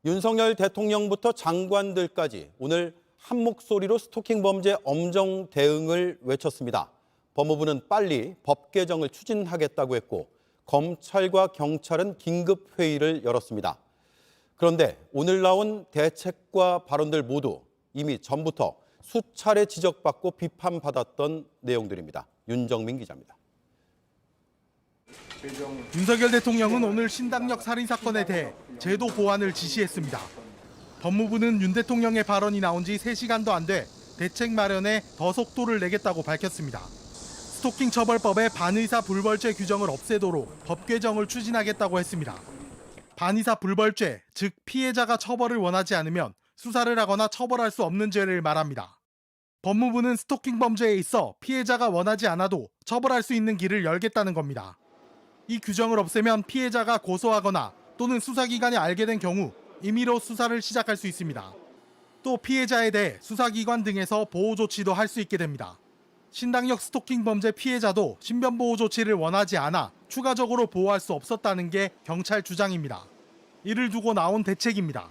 윤석열 대통령부터 장관들까지 오늘 한 목소리로 스토킹 범죄 엄정 대응을 외쳤습니다. 법무부는 빨리 법 개정을 추진하겠다고 했고 검찰과 경찰은 긴급 회의를 열었습니다. 그런데 오늘 나온 대책과 발언들 모두 이미 전부터 수차례 지적받고 비판받았던 내용들입니다. 윤정민 기자입니다. 윤석열 대통령은 오늘 신당역 살인 사건에 대해 제도 보완을 지시했습니다. 법무부는 윤 대통령의 발언이 나온 지 3시간도 안 돼 대책 마련에 더 속도를 내겠다고 밝혔습니다. 스토킹 처벌법의 반의사 불벌죄 규정을 없애도록 법 개정을 추진하겠다고 했습니다. 반의사 불벌죄, 즉 피해자가 처벌을 원하지 않으면 수사를 하거나 처벌할 수 없는 죄를 말합니다. 법무부는 스토킹 범죄에 있어 피해자가 원하지 않아도 처벌할 수 있는 길을 열겠다는 겁니다. 이 규정을 없애면 피해자가 고소하거나 또는 수사기관이 알게 된 경우 임의로 수사를 시작할 수 있습니다. 또 피해자에 대해 수사기관 등에서 보호 조치도 할 수 있게 됩니다. 신당역 스토킹 범죄 피해자도 신변보호 조치를 원하지 않아 추가적으로 보호할 수 없었다는 게 경찰 주장입니다. 이를 두고 나온 대책입니다.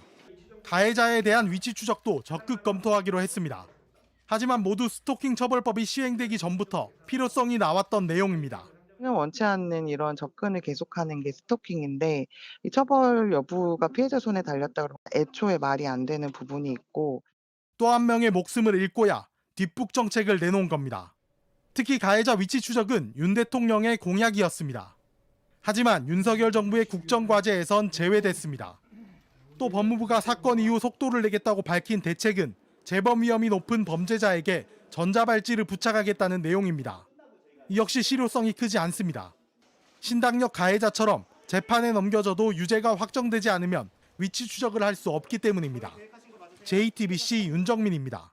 가해자에 대한 위치 추적도 적극 검토하기로 했습니다. 하지만 모두 스토킹 처벌법이 시행되기 전부터 필요성이 나왔던 내용입니다. 원치 않는 이런 접근을 계속하는 게 스토킹인데 이 처벌 여부가 피해자 손에 달렸다 그러면 애초에 말이 안 되는 부분이 있고 또 한 명의 목숨을 잃고야 뒷북 정책을 내놓은 겁니다. 특히 가해자 위치 추적은 윤 대통령의 공약이었습니다. 하지만 윤석열 정부의 국정과제에선 제외됐습니다. 또 법무부가 사건 이후 속도를 내겠다고 밝힌 대책은 재범 위험이 높은 범죄자에게 전자발찌를 부착하겠다는 내용입니다. 이 역시 실효성이 크지 않습니다. 신당역 가해자처럼 재판에 넘겨져도 유죄가 확정되지 않으면 위치 추적을 할 수 없기 때문입니다. JTBC 윤정민입니다.